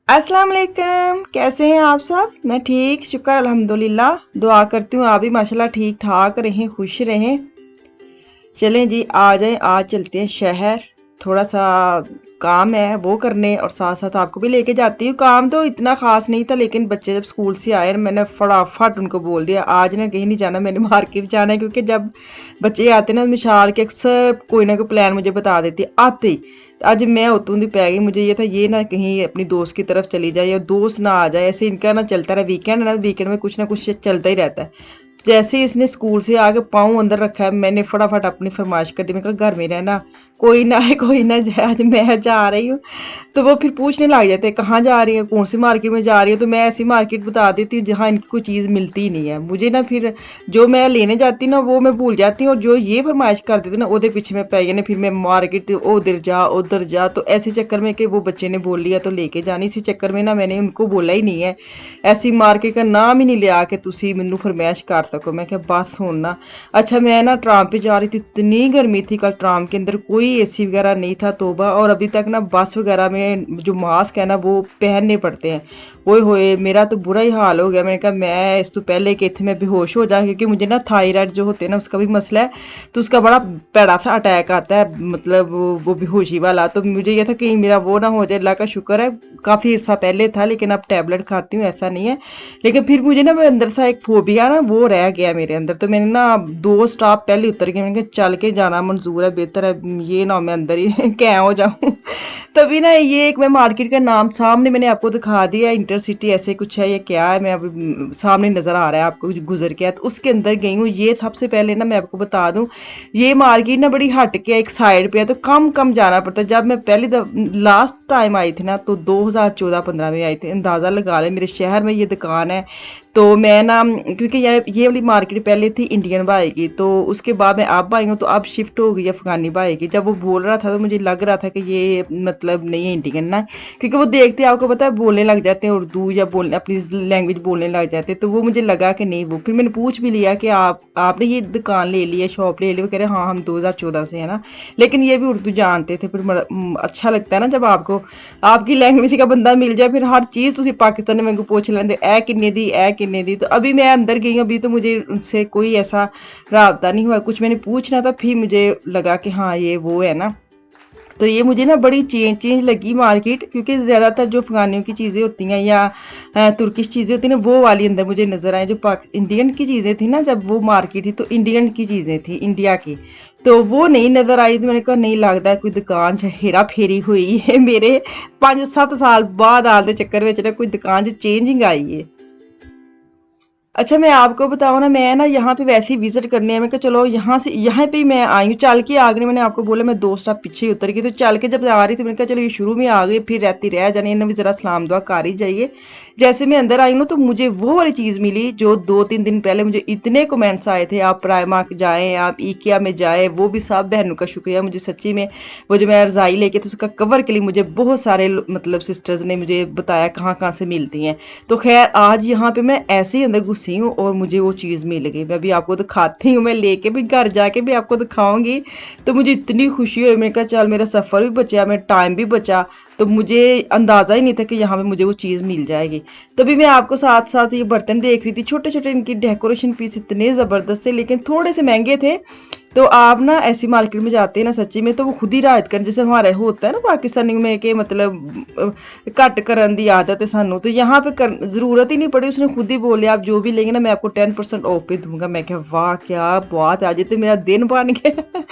अस्सलाम वालेकुम, कैसे हैं आप सब। मैं ठीक, शुक्र अल्हम्दुलिल्लाह। दुआ करती हूँ आप भी माशाल्लाह ठीक ठाक रहें, खुश रहें। चलें जी, आ जाएं, आज चलते हैं शहर। थोड़ा सा काम है वो करने, और साथ साथ आपको भी लेके जाती हूँ। काम तो इतना खास नहीं था, लेकिन बच्चे जब स्कूल से आए मैंने फटाफट उनको बोल दिया आज ना कहीं नहीं जाना, मैंने मार्केट जाना है। क्योंकि जब बच्चे आते ना मिशाल के अक्सर कोई ना कोई प्लान मुझे बता देती है आते ही। आज मैं उतों दी पै गई, मुझे ये था ये ना कहीं अपनी दोस्त की तरफ चली जाए या दोस्त ना आ जाए, ऐसे इनका ना चलता रहा। वीकेंड है ना, वीकेंड में कुछ ना कुछ चलता ही रहता है। जैसे ही इसने स्कूल से आके पाँव अंदर रखा है, मैंने फटाफट अपनी फरमाइश कर दी। मैं कहा घर में रहना, कोई ना आए कोई ना जाए, आज मैं जा रही हूँ। तो वो फिर पूछने लग जाते हैं कहाँ जा रही है, कौन सी मार्केट में जा रही है। तो मैं ऐसी मार्केट बता देती हूँ जहाँ इनकी कोई चीज़ मिलती ही नहीं है। मुझे ना फिर जो मैं लेने जाती ना वो मैं भूल जाती हूँ, और जो ये फरमाइश कर देती ना ਉਹਦੇ पीछे मैं पै जाने। फिर मैं मार्केट उधर जा, तो ऐसे चक्कर में कि वो बच्चे ने बोल लिया तो लेके जानी। इसी चक्कर में ना मैंने उनको बोला ही नहीं है, ऐसी मार्केट का नाम ही नहीं लिया कि तुसी मैनू फरमाइश कर सको। मैं क्या बस होना ना। अच्छा, मैं ना ट्राम पे जा रही थी, इतनी गर्मी थी कल, ट्राम के अंदर कोई एसी वगैरह नहीं था, तोबा। और अभी तक ना बस वगैरह में जो मास्क है ना वो पहनने पड़ते हैं। ओए होए, मेरा तो बुरा ही हाल हो गया। मैंने कहा मैं इस तो पहले कि थे मैं बेहोश हो जाऊं, क्योंकि मुझे ना थायराइड जो होते हैं ना उसका भी मसला है। तो उसका बड़ा पैड़ा सा अटैक आता है, मतलब वो बेहोशी वाला। तो मुझे ये था कहीं मेरा वो ना हो जाए। अल्लाह का शुक्र है काफ़ी अर्सा पहले था, लेकिन अब टैबलेट खाती हूँ, ऐसा नहीं है। लेकिन फिर मुझे ना वो अंदर सा एक फोबिया ना वो रह गया मेरे अंदर। तो मैंने ना 2 स्टॉप पहले उतर गई, मैंने कहा चल के जाना मंजूर है, बेहतर है ये ना हो मैं अंदर ही क्या हो जाऊं। तभी ना ये एक मैं मार्केट का नाम सामने मैंने आपको दिखा दिया, इंटरसिटी ऐसे कुछ है, ये क्या है मैं अभी सामने नजर आ रहा है आपको गुजर के। तो उसके अंदर गई हूँ। ये सबसे पहले ना मैं आपको बता दूं, ये मार्केट ना बड़ी हट के एक साइड पे है, तो कम कम जाना पड़ता है। जब मैं पहली लास्ट टाइम आई थी ना, तो 2014-15 में आई थी। अंदाज़ा लगा ले मेरे शहर में ये दुकान है। तो मैं ना, क्योंकि ये वाली मार्केट पहले थी इंडियन भाई की, तो उसके बाद मैं अब आई हूँ, तो अब शिफ्ट हो गई अफगानी भाई की। जब वो बोल रहा था तो मुझे लग रहा था कि ये मतलब नहीं है इंडियन ना, क्योंकि वो देखते आपको पता है बोलने लग जाते हैं उर्दू, या बोलने अपनी लैंग्वेज बोलने लग जाते हैं। तो वो मुझे लगा कि नहीं वो। फिर मैंने पूछ भी लिया कि आपने ये दुकान ले ली है, शॉप ले ली। वो कह रहे हाँ हम 2014 से है ना, लेकिन ये भी उर्दू जानते थे। फिर अच्छा लगता है ना जब आपको आपकी लैंग्वेज का बंदा मिल जाए। फिर हर चीज़ तुसी पाकिस्तानी वांगू पूछ लेंदे, ए किन्ने दी, ए किन्ने दी। तो अभी मैं अंदर गई हूँ, अभी तो मुझे उनसे कोई ऐसा राबता नहीं हुआ। कुछ मैंने पूछना था, फिर मुझे लगा कि हाँ ये वो है ना। तो ये मुझे ना बड़ी चेंज चेंज लगी मार्केट, क्योंकि ज़्यादातर जो अफगानियों की चीज़ें होती हैं या तुर्किश चीज़ें होती हैं ना, वो वाली अंदर मुझे नज़र आए। जो इंडियन की चीज़ें थी ना, जब वो मार्केट थी तो इंडियन की चीज़ें थी, इंडिया की। तो वो नहीं नज़र आई। तो मैंने कहा नहीं लगता है कोई दुकान च हेरा फेरी हुई है मेरे 5-7 साल बाद आने के चक्कर में ना कोई दुकान च चेंजिंग आई है। अच्छा, मैं आपको बताऊँ ना, मैं ना यहाँ पे वैसे ही विजिट करने है। मैं कहा चलो यहाँ से यहाँ पे ही मैं आई हूँ, चल के आ गई। मैंने आपको बोला मैं 2 स्टॉप पीछे ही उतर गई। तो चल के जब आ रही थी मैंने कहा चलो ये शुरू में आ गई, फिर रहती रह जानी, इन्हें भी जरा सलाम दुआ कर ही जाइए। जैसे मैं अंदर आई हूँ तो मुझे वो वाली चीज़ मिली जो 2-3 दिन पहले मुझे इतने कमेंट्स आए थे, आप प्राइमार्क जाएँ, आप इकिया में जाएँ। वो भी सब बहनों का शुक्रिया, मुझे सच्ची में वो जो मैं रज़ाई लेके तो उसका कवर के लिए मुझे बहुत सारे मतलब सिस्टर्स ने मुझे बताया कहाँ कहाँ से मिलती हैं। तो खैर आज यहाँ पे मैं ऐसे ही अंदर घुसी हूँ और मुझे वो चीज़ मिल गई। मैं अभी आपको दिखाती हूँ, मैं लेके भी घर जाके भी आपको दिखाऊंगी। तो मुझे इतनी खुशी हुई, मैंने कहा चल मेरा सफ़र भी बचा, मेरा टाइम भी बचा। तो मुझे अंदाज़ा ही नहीं था कि यहाँ पे मुझे वो चीज़ मिल जाएगी। तभी मैं आपको साथ साथ ये बर्तन देख रही थी, छोटे छोटे इनकी डेकोरेशन पीस इतने ज़बरदस्त थे, लेकिन थोड़े से महंगे थे। तो आप ना ऐसी मार्केट में जाते हैं ना सच्ची में, तो वो खुद ही रायत करें, जैसे हमारे होता है ना पाकिस्तानी में कि मतलब घट करन दी आदत है सानू। तो यहाँ पे जरूरत ही नहीं पड़ी, उसने खुद ही बोले आप जो भी लेंगे ना मैं आपको 10% ऑफ पे दूंगा। मैं क्या वाह क्या बात है, आज तो मेरा दिन बन गया।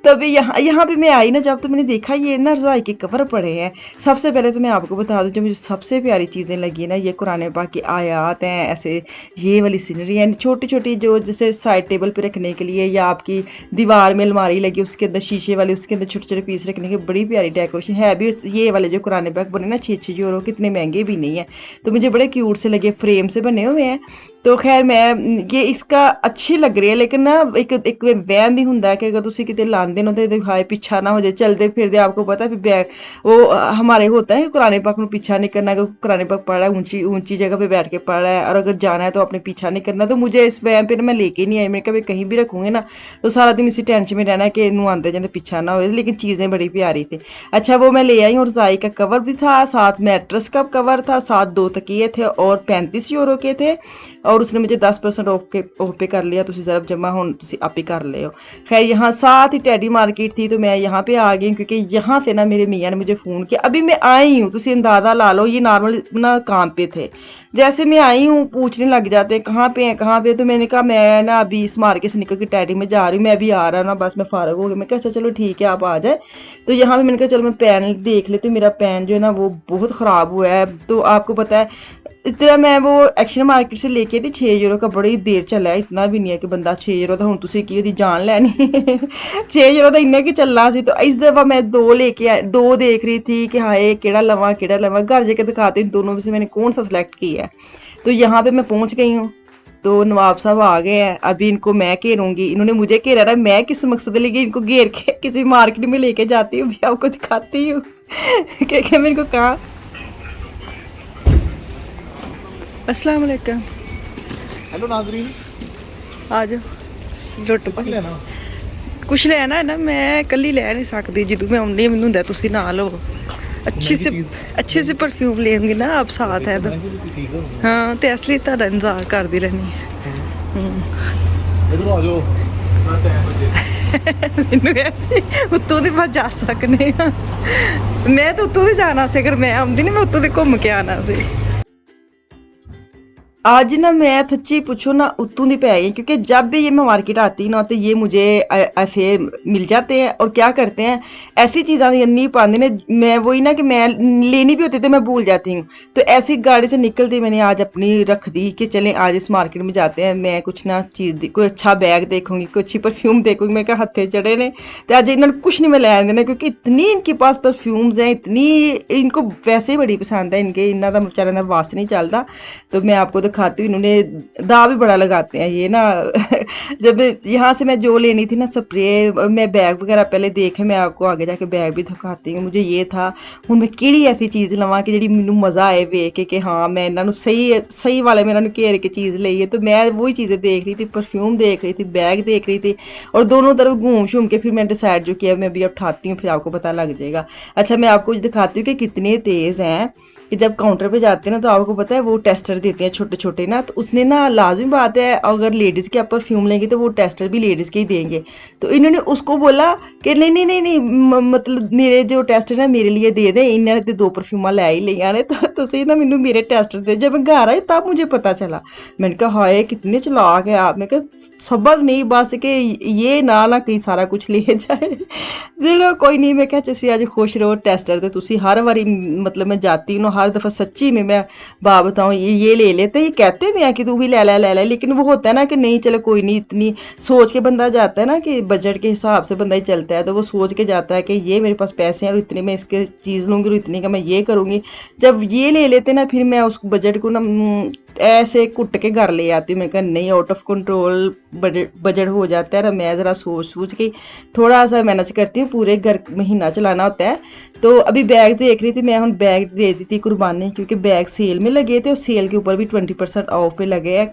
तभी यहाँ यहाँ पे मैं आई ना जब, तो मैंने देखा ये ना रज़ाई के कवर पड़े हैं। सबसे पहले तो मैं आपको बता दूं, जो मुझे सबसे प्यारी चीज़ें लगी ना, ये कुरान पाक की आयात हैं, ऐसे ये वाली सीनरी है छोटी छोटी, जो जैसे साइड टेबल पे रखने के लिए, या आपकी दीवार में अलमारी लगी उसके अंदर शीशे वाली, उसके अंदर छोटे छोटे पीस रखने की बड़ी प्यारी डेकोरेशन है भी। ये वाले जो कुरान पाक बने ना 6-6 यूरो, कितने महंगे भी नहीं है। तो मुझे बड़े क्यूट से लगे, फ्रेम से बने हुए हैं। तो खैर मैं ये इसका अच्छी लग रही है, लेकिन ना एक वहम भी ਹੁੰਦਾ है कि अगर ਤੁਸੀਂ ਕਿਤੇ ਲਾਉਂਦੇ ਹੋ ਤੇ ਦਿਖਾਏ ਪਿੱਛਾ ਨਾ ਹੋ ਜਾਏ, चलते फिरते आपको पता है फिर बैग वो हमारे होता है कि कुरान पाक में पीछा नहीं करना, कि कुरान पाक पढ़ा है ऊंची ऊंची जगह पे बैठ के पढ़ा है, और अगर जाना है तो अपने पीछा नहीं करना। तो मुझे इस वहम पे मैं लेके नहीं आई, मैं कभी कहीं भी रखूंगी ना तो सारा दिन इसी टेंशन में रहना है कि इनू आते जाते पीछा ना हो। लेकिन चीज़ें बड़ी प्यारी थी। अच्छा वो मैं ले आई और रज़ाई का कवर भी था, साथ मैट्रेस का कवर था, साथ 2 तकिए थे और 35 यूरो के थे, और उसने मुझे 10% ऑफ पे कर लिया। तुसी ज़रा जमा हुन तुसी आप ही कर ले हो। खैर यहाँ साथ ही टेडी मार्केट थी तो मैं यहाँ पे आ गई, क्योंकि यहाँ से ना मेरे मियाँ ने मुझे फ़ोन किया। अभी मैं आई हूँ, तुसी अंदाज़ा ला लो, ये नॉर्मल ना काम पे थे। जैसे मैं आई हूँ पूछने लग जाते हैं कहाँ पे हैं कहाँ पे। तो मैंने कहा मैं ना अभी इस मार्केट से निकल के टेडी में जा रही हूँ, मैं अभी आ रहा हूँ ना, बस मैं फारग हो गई। मैं कहा अच्छा चलो ठीक है आप आ जाए। तो यहाँ पे मैंने कहा चलो मैं पैन देख लेती हूँ। मेरा पैन जो है ना वो बहुत ख़राब हुआ है। तो आपको पता है इतना मैं वो एक्शन मार्केट से लेके थी 6 यूरो का, बड़ी देर चला है। इतना भी नहीं है कि बंदा 6 यूरो ਦਾ ਹੁਣ ਤੁਸੀਂ ਕੀ ਉਹਦੀ जान ਲੈਣੀ 6 यूरो ਦਾ ਇੰਨਾ ਕੀ ਚੱਲਣਾ ਸੀ। तो इस दफ़ा मैं 2 लेके आई, 2 देख रही थी कि हाय केड़ा लवां। घर जाके दिखाती हूँ दोनों में से मैंने कौन सा सिलेक्ट किया है। तो यहाँ पे मैं पहुँच गई हूँ। तो नवाब साहब आ गए हैं, अभी इनको मैं घेरूंगी। इन्होंने मुझे घेरा ना, मैं किस मकसद लेके इनको घेर के किसी मार्केट में लेके जाती हूँ, भी आपको दिखाती हूँ क्या मैं इनको कहा। अस्सलाम वालेकुम। हेलो नाजरीन, आ जाओ लुट कुछ लेना? कुछ लेना है ना, मैं कल्ली ले नहीं सकती, ਜਦੋਂ मैं आउंदी ਮੈਨੂੰ ਹੁੰਦਾ ਤੁਸੀਂ ਨਾਲ ਹੋ। अच्छे से परफ्यूम लेंगे ना आप साथ है तो हाँ, तो इसलिए ਤੁਹਾਡਾ इंतजार करती रहनी है। इधर आ जाओ, ਮੈਨੂੰ ਐਸੇ ਉੱਤੋਂ ਦੀ ਬਸ ਜਾ ਸਕਨੇ ਆ। ਮੈਂ ਤਾਂ ਉੱਤੋਂ ਦੀ ਜਾਣਾ ਸੀ, ਅਗਰ ਮੈਂ ਆਉਂਦੀ ਨਹੀਂ ਮੈਂ ਉੱਤੋਂ ਦੀ ਘੁੰਮ ਕੇ ਆਣਾ ਸੀ। आज ना मैं सच्ची पूछो ना उत्तों दी पे आई, क्योंकि जब भी ये मैं मार्केट आती ना तो ये मुझे ऐसे मिल जाते हैं और क्या करते हैं ऐसी चीज़ें नहीं पाते ने। मैं वही ना कि मैं लेनी भी होती तो मैं भूल जाती हूँ। तो ऐसी गाड़ी से निकलती मैंने आज अपनी रख दी कि चलें आज इस मार्केट में जाते हैं, मैं कुछ ना चीज़ कोई अच्छा बैग देखूंगी, कोई अच्छी परफ्यूम देखूंगी। मैं क्या हत्थे चढ़े ने तो अज इन्होंने कुछ नहीं मैं लैन देना, क्योंकि इतनी इनके पास परफ्यूम्स हैं, इतनी इनको वैसे ही बड़ी पसंद है। इनके इन्ना का बेचारा का वास नहीं चलता। तो मैं आपको दिखाती हूँ, इन्होंने दाव भी बड़ा लगाते हैं ये ना जब यहाँ से मैं जो लेनी थी ना स्प्रे, मैं बैग वगैरह पहले देखे, मैं आपको आगे जाके बैग भी दिखाती हूँ। मुझे ये था हूँ मैं किहड़ी ऐसी चीज़ लवां कि जी मैनू मज़ा आए वेख के कि हाँ मैं इन्होंने सही वाले में इन्होंने घेर के चीज़ ली है। तो मैं वही चीज़ें देख रही थी, परफ्यूम देख रही थी, बैग देख रही थी, और दोनों तरफ घूम शूम के फिर मैंने डिसाइड जो किया मैं अभी उठाती हूँ, फिर आपको पता लग जाएगा। अच्छा मैं आपको दिखाती हूँ कि कितने तेज़ हैं कि जब काउंटर पे जाते हैं ना तो आपको पता है वो टेस्टर देते हैं छोटे छोटे ना। तो उसने ना लाजमी बात है अगर लेडीज़ के आप परफ्यूम लेंगे तो वो टेस्टर भी लेडीज़ के ही देंगे। तो इन्होंने उसको बोला कि नहीं मतलब मेरे जो टेस्टर है मेरे लिए दे दें, इन्होंने तो 2 परफ्यूमा लै ही लिया ने। तो तुसी ना मैनू मेरे टेस्टर दे। जब मैं घर आई तब मुझे पता चला। मैंने कहा हाय कितने चलाक है आप। मैं कहा सबर नहीं बस कि ये ना कहीं सारा कुछ ले जाए। चलो कोई नहीं, मैं क्या तुसी अज खुश रहो टेस्टर तो तुसी हर बारी मतलब मैं जाती हूँ हर दफ़ा सच्ची में मैं बात बताऊँ ये ले लेते, ये कहते भी हैं कि तू भी ले ले, लेकिन वो होता है ना कि नहीं चलो कोई नहीं, इतनी सोच के बंदा जाता है ना कि बजट के हिसाब से बंदा ही चलता है। तो वो सोच के जाता है कि ये मेरे पास पैसे हैं और इतने मैं इसके चीज़ लूँगी और इतनी का मैं ये करूँगी। जब ये ले लेते ना फिर मैं उस बजट को ना ऐसे कुट के घर ले आती हूँ। मैं कहा नहीं आउट ऑफ कंट्रोल बजट हो जाता है ना। मैं ज़रा सोच के थोड़ा सा मैनेज करती हूँ, पूरे घर महीना चलाना होता है। तो अभी बैग देख रही थी मैं, हम बैग दे दी थी कुर्बानी, क्योंकि बैग सेल में लगे थे और सेल के ऊपर भी 20% ऑफ पे लगे हैं।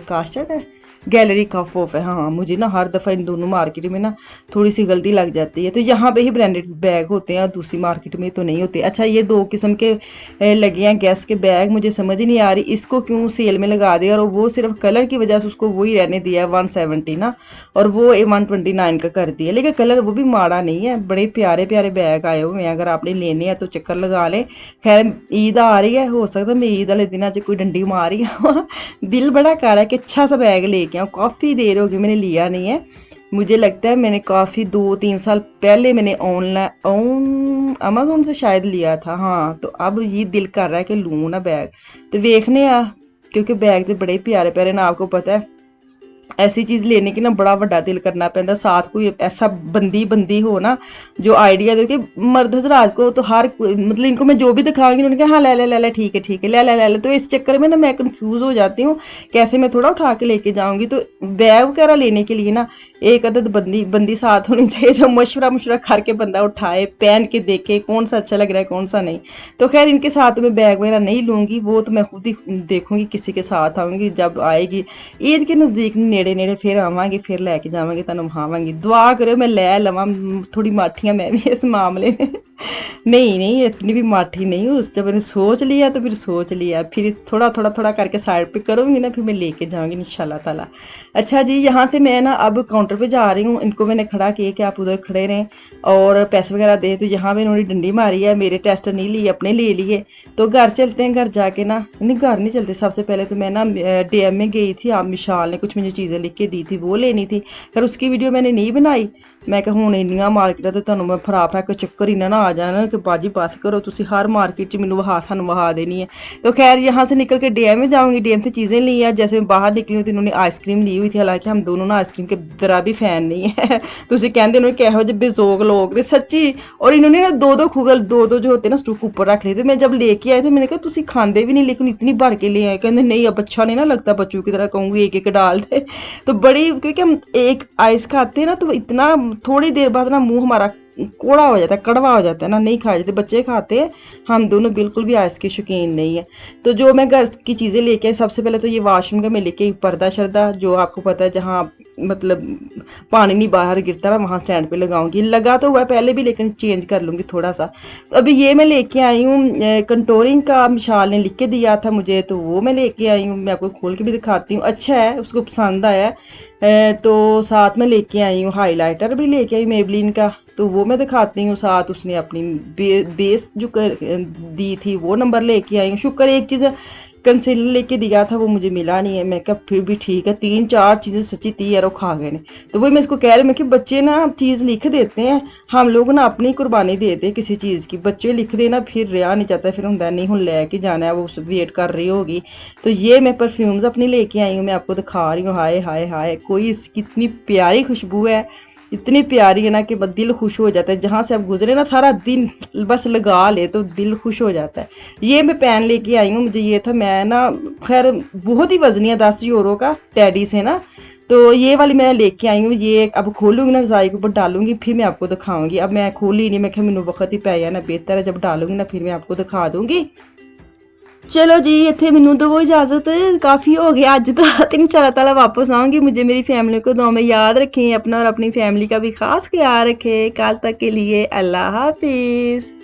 कास्टर्ड है गैलरी कफ ऑफ है। हाँ मुझे ना हर दफ़ा इन दोनों मार्केट में ना थोड़ी सी गलती लग जाती है। तो यहाँ पे ही ब्रांडेड बैग होते हैं और दूसरी मार्केट में तो नहीं होते। अच्छा ये 2 किस्म के लगे हैं गैस के बैग, मुझे समझ ही नहीं आ रही इसको क्यों सेल में लगा दिया। और वो सिर्फ कलर की वजह से उसको वही रहने दिया है 170 ना, और वो 129 का कर दिया। लेकिन कलर वो भी माड़ा नहीं है, बड़े प्यारे प्यारे बैग आए हुए हैं। अगर आपने लेने हैं तो चक्कर लगा लें। खैर ईद आ रही है, हो सकता है मैं ईद वाले दिन कोई डंडी मार रही हूँ। दिल बड़ा कर रहा है कि अच्छा सा बैग लेके आऊँ। काफ़ी देर हो गई मैंने लिया नहीं है। मुझे लगता है मैंने काफ़ी 2-3 साल पहले मैंने अमेज़ोन से शायद लिया था। हाँ तो अब ये दिल कर रहा है कि लूँ ना बैग। तो देखने क्योंकि बैग तो बड़े प्यारे प्यारे ना, आपको पता है ऐसी चीज़ लेने की ना बड़ा बड़ा दिल करना पैंदा, साथ कोई ऐसा बंदी हो ना जो आइडिया दे कि मर्द हजरात को तो हर मतलब इनको मैं जो भी दिखाऊंगी उन्होंने कहा हाँ ले ले ले ले ठीक है ले ले। तो इस चक्कर में ना मैं कंफ्यूज हो जाती हूँ, कैसे मैं थोड़ा उठा के लेके जाऊंगी। तो बैग वगैरह लेने के लिए ना एक अदद बंदी साथ होनी चाहिए जो मशवरा करके बंदा उठाए, पहन के देखे कौन सा अच्छा लग रहा है कौन सा नहीं। तो खैर इनके साथ मैं बैग वगैरह नहीं लूंगी, वो तो मैं खुद ही देखूंगी, किसी के साथ आऊंगी जब आएगी ईद के नज़दीक नेड़े नेड़े फिर आवांगी, फिर लैके जावांगी, तुहानू विखावांगी। दुआ करो मैं लै लवां, थोड़ी माठी हाँ मैं भी इस मामले में नहीं इतनी भी माठी नहीं हूँ, जब मैंने सोच लिया तो फिर सोच लिया, फिर थोड़ा करके साइड पे करूँगी ना, फिर मैं लेके जाऊँगी इंशाल्लाह ताला। अच्छा जी, यहाँ से मैं ना अब काउंटर पे जा रही हूँ, इनको मैंने खड़ा किया कि आप उधर खड़े रहें और पैसे वगैरह दें। तो यहाँ पे इन्होंने डंडी मारी है, मेरे टेस्ट नहीं लिए, अपने ले लिए। तो घर चलते हैं, घर जाके ना नहीं घर नहीं चलते, सबसे पहले तो मैं ना DM में गई थी, आप विशाल ने कुछ मुझे चीज़ें लिख के दी थी वो लेनी थी, फिर उसकी वीडियो मैंने नहीं बनाई। मैं कहा हुण इन्नियां मार्केट तो तुहानू मैं फरा के चक्कर ही ना आ जाना कि बाजी बस करो, तुसी हर मार्केट च मैनू सानू वहा देनी है। तो खैर यहाँ से निकल के DM में जाऊँगी, DM से चीज़ें ली है। जैसे मैं बाहर निकली हूँ तो इन्होंने आइसक्रीम ली हुई थी, हालांकि हम दोनों ना आइसक्रीम के जरा भी फैन नहीं है तुसी कहते उन्होंने कहो जो बेजोग लोग ने सच्ची। और इन्होंने ना दो दो जो होते ना स्टूक ऊपर रख लिए थे। मैं जब लेके आए थे मैंने कहा तुसी खाते भी नहीं, लेकिन इतनी भर के ले आए। कहते नहीं अब अच्छा नहीं ना लगता, बच्चों की तरह कहूँगी एक डाल दे। तो बड़ी, क्योंकि हम एक आइस खाते हैं ना तो इतना थोड़ी देर बाद ना मुंह हमारा कोड़ा हो जाता है, कड़वा हो जाता है ना, नहीं खाए जाते। बच्चे खाते हैं, हम दोनों बिल्कुल भी आइस के शौकीन नहीं है। तो जो मैं घर की चीज़ें लेके आई, सबसे पहले तो ये वॉशरूम का मैं लेके आई पर्दा शर्दा, जो आपको पता है जहाँ मतलब पानी नहीं बाहर गिरता ना वहाँ स्टैंड पे लगाऊंगी। लगा तो हुआ पहले भी, लेकिन चेंज कर लूँगी थोड़ा सा। तो अभी ये मैं लेके आई हूँ कंटोरिंग का, विशाल ने लिख के दिया था मुझे, तो वो मैं लेके आई हूँ। मैं आपको खोल के भी दिखाती हूँ, अच्छा है, उसको पसंद आया है। तो साथ में लेके आई हूँ हाइलाइटर भी लेके आई मेबलिन का, तो वो मैं दिखाती हूँ। साथ उसने अपनी बेस जो दी थी वो नंबर लेके आई हूँ। शुक्र एक चीज़ कंसीलर लेके दिया था वो मुझे मिला नहीं है। मैं कहा फिर भी ठीक है, 3-4 चीज़ें सच्ची थी यार वो खा गए ने। तो वही मैं इसको कह रही, मैं कि बच्चे ना चीज़ लिख देते हैं, हम लोग ना अपनी कुर्बानी देते हैं किसी चीज़ की। बच्चे लिख देना फिर रहा नहीं चाहता, फिर होंगे नहीं हूँ लैके जाना है, वो वेट कर रही होगी। तो ये मैं परफ्यूम्स अपनी लेके आई हूँ, मैं आपको दिखा रही हूँ। हाय हाय हाय, कोई इसकी इतनी प्यारी खुशबू है, इतनी प्यारी है ना कि दिल खुश हो जाता है। जहाँ से आप गुजरे ना सारा दिन बस लगा ले तो दिल खुश हो जाता है। ये मैं पेन लेके आई हूँ, मुझे ये था, मैं ना खैर बहुत ही वजनी है, 10 यूरो का टेडी से ना। तो ये वाली मैं लेके आई हूँ, ये अब खोलूंगी ना रजाई के ऊपर डालूंगी, फिर मैं आपको दिखाऊंगी। अब मैं खोली नहीं, मैं क्या मैनू वक्त ही पै जाना, बेहतर है जब डालूंगी ना फिर मैं आपको दिखा दूंगी। चलो जी इतने मैनू दो इजाजत, काफ़ी हो गया अज तक। इंशाल्लाह ताला वापस आऊँगी। मुझे मेरी फैमिली को दुआ में याद रखें, अपना और अपनी फैमिली का भी खास ख्याल रखें। कल तक के लिए अल्लाह हाफिज़।